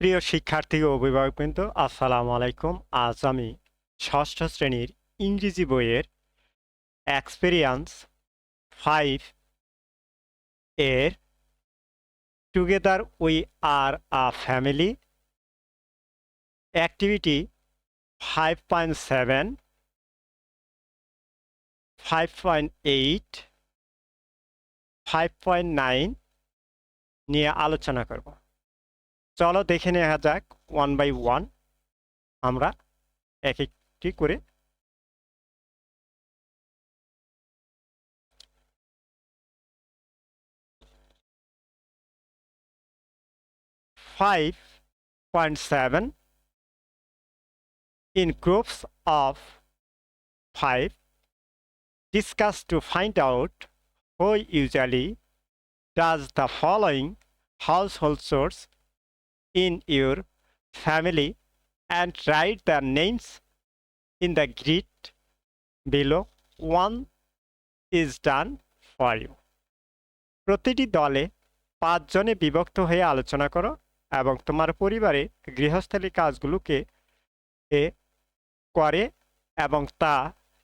প্রিয় শিক্ষার্থী ও অভিভাবকবৃন্দ, আসসালামু আলাইকুম। আজ আমি ষষ্ঠ শ্রেণীর ইংরেজি বইয়ের এক্সপেরিয়েন্স 5 এর together we are a family activity 5.7, 5.8, 5.9 নিয়ে আলোচনা করব। চলো দেখে নেওয়া যাক ওয়ান বাই ওয়ান, আমরা এক একটি করে। 5.7, in groups of 5, discuss to find out who usually does the following household chores in your family and write their names in the grid below. One is done for you. প্রতিটি দলে 5 জনে বিভক্ত হয়ে আলোচনা করো এবং তোমার পরিবারে গৃহস্থালী কাজগুলোকে করে এবং তা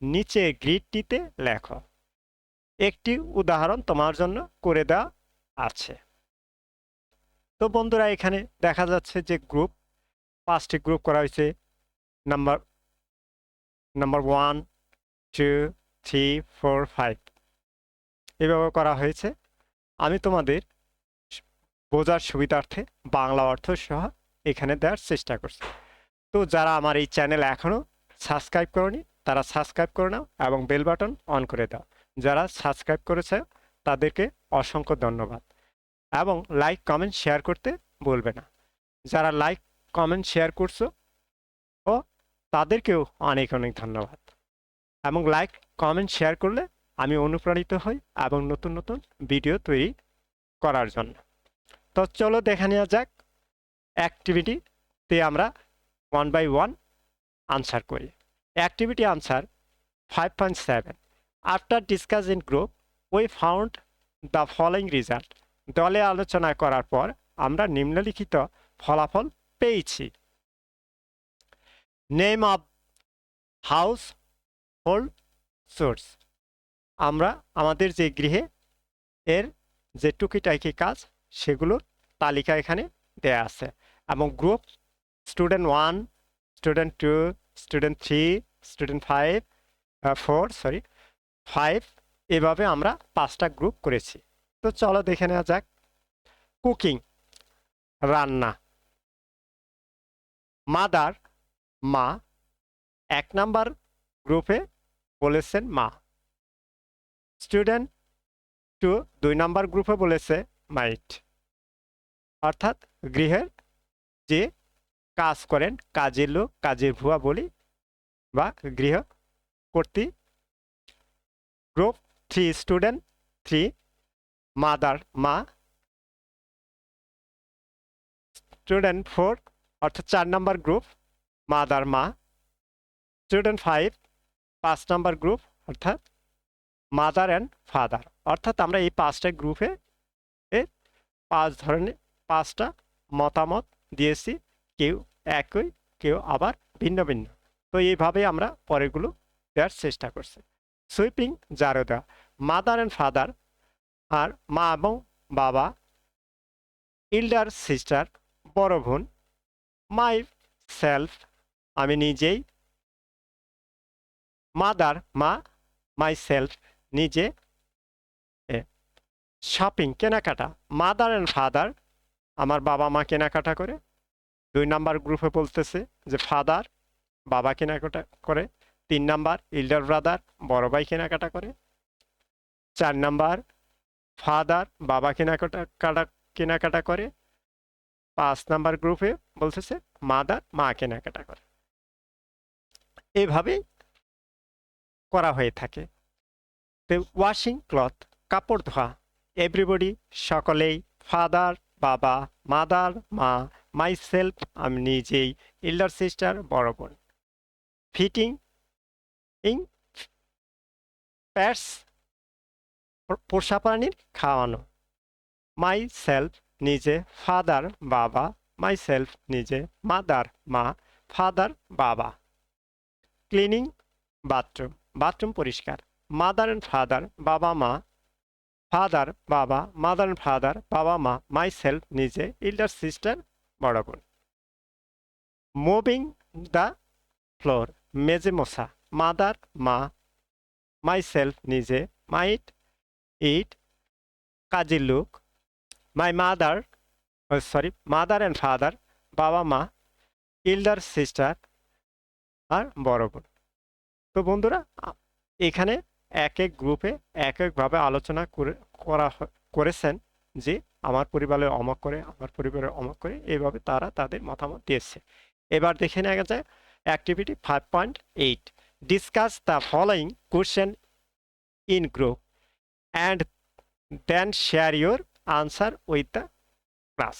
নিচে গ্রিডটিতে লেখো। একটি উদাহরণ তোমার জন্য করে দেওয়া আছে। তো বন্ধুরা, এখানে দেখা যাচ্ছে যে 5টি গ্রুপ করা হয়েছে। নাম্বার 1, 2, 3, 4, 5 এভাবে করা হয়েছে। আমি তোমাদের বোঝার সুবিধার্থে বাংলা অর্থ সহ এখানে দেওয়ার চেষ্টা করছি। তো যারা আমার এই চ্যানেল এখনো সাবস্ক্রাইব করনি তারা সাবস্ক্রাইব করে নাও এবং বেল বাটন অন করে দাও। যারা সাবস্ক্রাইব করেছে তাদেরকে অসংখ্য ধন্যবাদ এবং লাইক কমেন্ট শেয়ার করতে বলবে না। যারা লাইক কমেন্ট শেয়ার করছো ও তাদেরকেও অনেক অনেক ধন্যবাদ। এবং লাইক কমেন্ট শেয়ার করলে আমি অনুপ্রাণিত হই এবং নতুন নতুন ভিডিও তৈরি করার জন্য। তো চলো দেখে নেওয়া যাক অ্যাক্টিভিটিতে আমরা 1 by 1 আনসার করি। Activity answer 5.7, after discuss in group we found the following result. দলে আলোচনা করার পর আমরা নিম্নলিখিত ফলাফল পেয়েছি। Name of house hold source, আমরা আমাদের যে গৃহে এর যে টুকিটাকি কাজ সেগুলোর তালিকা এখানে দেয়া আছে। এবং group student 1, student 2, student 3, student 5 এভাবে আমরা 5টা গ্রুপ করেছি। তো চলো দেখে নেওয়া যাক। কুকিং, রান্না। মাদার, মা, 1 নাম্বার গ্রুপে বলেছেন মা। স্টুডেন্ট 2 2 নাম্বার গ্রুপে বলেছে মাইট, অর্থাৎ গৃহের যে কাজ করেন, কাজের লোক, কাজের ভুয়া বলি বা গৃহ কর্তী। গ্রুপ 3 স্টুডেন্ট 3, মাদার, মা। স্টুডেন্ট 4 অর্থাৎ 4 নাম্বার গ্রুপ, মাদার, মা। স্টুডেন্ট 5 নাম্বার গ্রুপ, অর্থাৎ মাদার অ্যান্ড ফাদার। অর্থাৎ আমরা এই 5টা গ্রুপে 5 ধরনের 5টা মতামত দিয়েছি, কেউ একই, কেউ আবার ভিন্ন ভিন্ন। তো এইভাবে আমরা পরেরগুলো দেওয়ার চেষ্টা করছি। সুইপিং, ঝাড়ু দেওয়া। মাদার অ্যান্ড ফাদার, আর মা এবং বাবা। ইল্ডার সিস্টার, বড় বোন। মাই সেলফ, আমি নিজেই। মাদার, মা। মাই সেলফ, নিজে। শপিং, কেনাকাটা। মাদার অ্যান্ড ফাদার, আমার বাবা মা কেনাকাটা করে। 2 নাম্বার গ্রুপে বলতেছে যে ফাদার, বাবা কেনাকাটা করে। 3 নাম্বার ইল্ডার ব্রাদার, বড় ভাই কেনাকাটা করে। 4 নাম্বার ফাদার, বাবা কেনাকাটা করে। 5 নাম্বার গ্রুপে বলতেছে মাদার, মা কেনাকাটা করে। এইভাবেই করা হয়ে থাকে। ওয়াশিং ক্লথ, কাপড় ধোয়া। এভরিবডি, সকলেই। ফাদার, বাবা। মাদার, মা। মাই সেলফ, আমি নিজেই। ইল্ডার সিস্টার, বড় বোন। ফিটিং ইং প্যাটস, পোষা প্রাণীর খাওয়ানো। মাই সেলফ, নিজে। ফাদার, বাবা। মাই সেলফ নিজে, মাদার মা, ফাদার বাবা। ক্লিনিং বাথরুম, বাথরুম পরিষ্কার। মাদার অ্যান্ড ফাদার, বাবা মা, ফাদার বাবা, মাদার অ্যান্ড ফাদার বাবা মা, মাই সেলফ নিজে, ইল্ডার সিস্টার বড় বোন। মুভিং দ্য ফ্লোর, মেজে মশা। মাদার মা, মাই সেলফ নিজে, মাইট ইট, কাজের লোক। My mother, mother and father বাবা মা, ইল্ডার সিস্টার আর বড় বোন। তো বন্ধুরা, এখানে এক এক গ্রুপে এক একভাবে আলোচনা করেছেন যে আমার পরিবারে অমক করে, আমার পরিবারে অমক করে, এইভাবে তারা তাদের মতামত দিয়েছে। এবার দেখে নেওয়া যায় activity 5.8, discuss the following question in group and then share your answer with the class.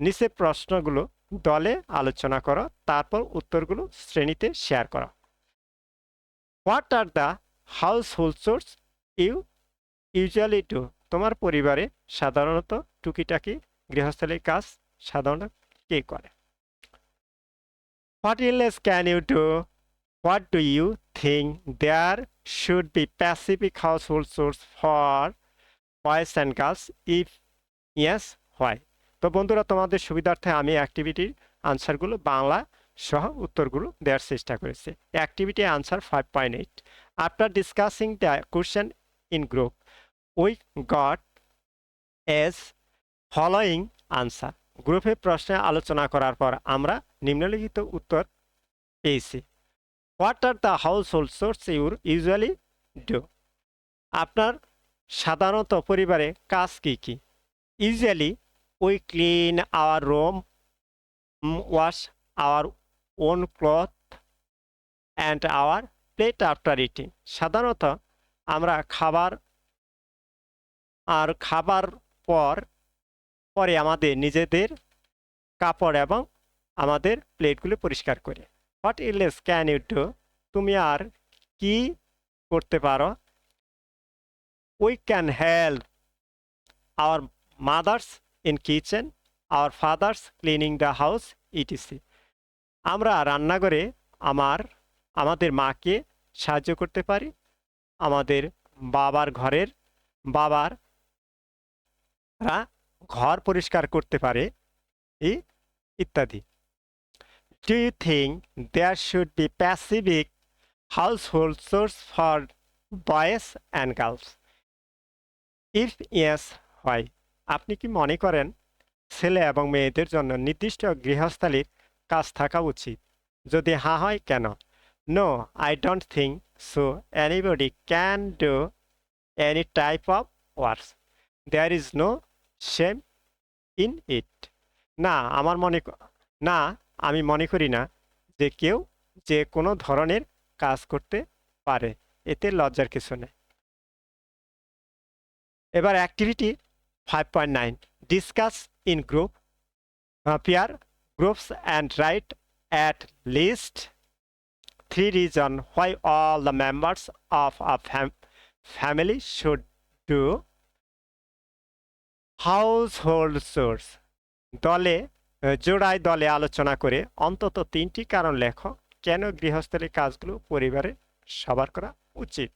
নিচে প্রশ্নগুলো দলে আলোচনা করো, তারপর উত্তরগুলো শ্রেণীতে শেয়ার করো। What are the household chores you usually do, তোমার পরিবারে সাধারণত টুকিটাকি গৃহস্থালির কাজ সাধারণত কে করে? What illness can you do? What do you think there should be specific household chores for boys and girls? If yes, why? তো বন্ধুরা, তোমাদের সুবিধার্থে আমি অ্যাক্টিভিটির আনসারগুলো বাংলা সহ উত্তরগুলো দেওয়ার চেষ্টা করেছি। Activity answer 5.8, after discussing the question in group we got as following answer. গ্রুপে প্রশ্নে আলোচনা করার পর আমরা নিম্নলিখিত উত্তর পেয়েছি। What are the household chores your usually do, আপনার সাধারণত পরিবারে কাজ কি কি? Usually we clean our room, wash our own cloth and our plate after eating. সাধারণত আমরা খাবার পরে আমাদের নিজেদের কাপড় এবং আমাদের প্লেটগুলো পরিষ্কার করি। What illness can you do, তুমি আর কি করতে পারো? We can help our mothers in kitchen, our fathers cleaning the house, etc. আমরা রান্নাঘরে আমাদের মাকে সাহায্য করতে পারি, আমাদের বাবারা ঘর পরিষ্কার করতে পারে, ইত্যাদি। Do you think there should be specific household chores for boys and girls? If yes, why? আপনি কি মনে করেন ছেলে এবং মেয়েদের জন্য নির্দিষ্ট গৃহস্থালির কাজ থাকা উচিত? যদি হ্যাঁ হয়, কেন? No, I don't think so. Anybody can do any type of works. There is no shame in it. না, আমি মনে করি না যে কেউ যে কোনো ধরনের কাজ করতে পারে, এতে লজ্জার কিছু নেই। এবার activity 5.9, discuss in group, pair groups and right at least 3 reasons why all the members of a family should do household chores. দলে আলোচনা করে অন্তত 3টি কারণ লেখো কেন গৃহস্থলী কাজগুলো পরিবারে সবার করা উচিত।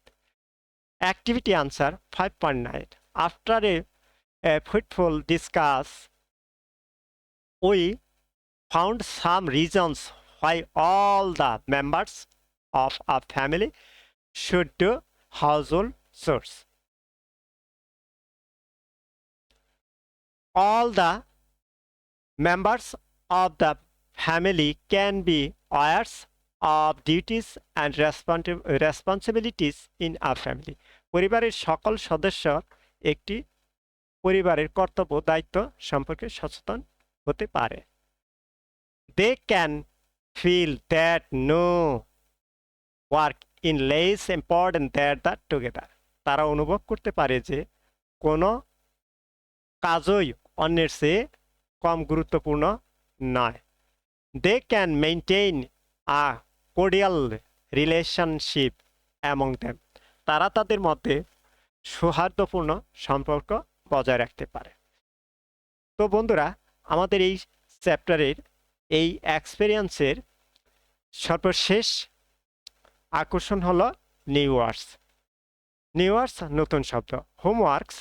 Activity answer 5.9, after a fruitful discuss we found some reasons why all the members of a family should do household chores. All the members of the family can be aware of duties and responsibilities in a family. পরিবারের সকল সদস্য একটি পরিবারের কর্তব্য দায়িত্ব সম্পর্কে সচেতন হতে পারে। They can feel that no work is less important than the together. তারা অনুভব করতে পারে যে কোনো কাজই অন্যের চেয়ে কম গুরুত্বপূর্ণ নয়। They can maintain a cordial relationship among them. তারা তাদের মধ্যে সৌহার্দ্যপূর্ণ সম্পর্ক বজায় রাখতে পারে। তো বন্ধুরা, আমাদের এই চ্যাপ্টারের এই এক্সপেরিয়েন্সের সর্বশেষ আকর্ষণ হলো নিউ ওয়ার্ডস। নিউ ওয়ার্ডস নতুন শব্দ, হোমওয়ার্কস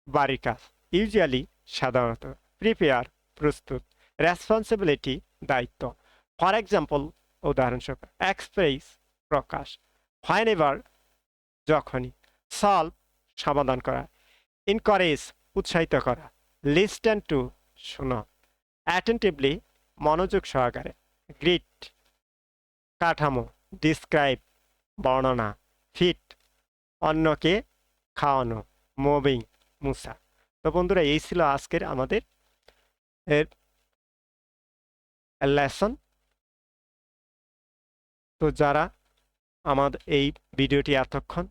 বাড়ির কাজ, ইউজুয়ালি সাধারণত, প্রিপেয়ার প্রস্তুত, রেসপন্সিবিলিটি দায়িত্ব। ফর এক্সাম্পল উদাহরণস্বরূপ, এক্সপ্রেস প্রকাশ, হোয়েনেভার যখনই, সলভ সমাধান করা, ইনকারেজ উৎসাহিত করা, লিস্টেন টু শোনো, অ্যাটেন্টিভলি মনোযোগ সহকারে, গ্রিট কাঠামো, ডিসক্রাইব বর্ণনা, ফিট অন্যকে খাওয়ানো, মুভিং মুছা। তো বন্ধুরা এই ছিল আজকের আমাদের এর লেসন। তো যারা আমাদের এই ভিডিওটি এতক্ষণ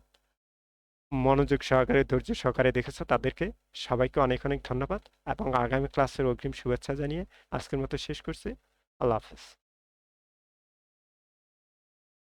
মনোযোগ সহকারে ধৈর্য সহকারে দেখেছো তাদেরকে সবাইকে অনেক অনেক ধন্যবাদ এবং আগামী ক্লাসের অগ্রিম শুভেচ্ছা জানিয়ে আজকের মতো শেষ করছি। আল্লাহ হাফেজ।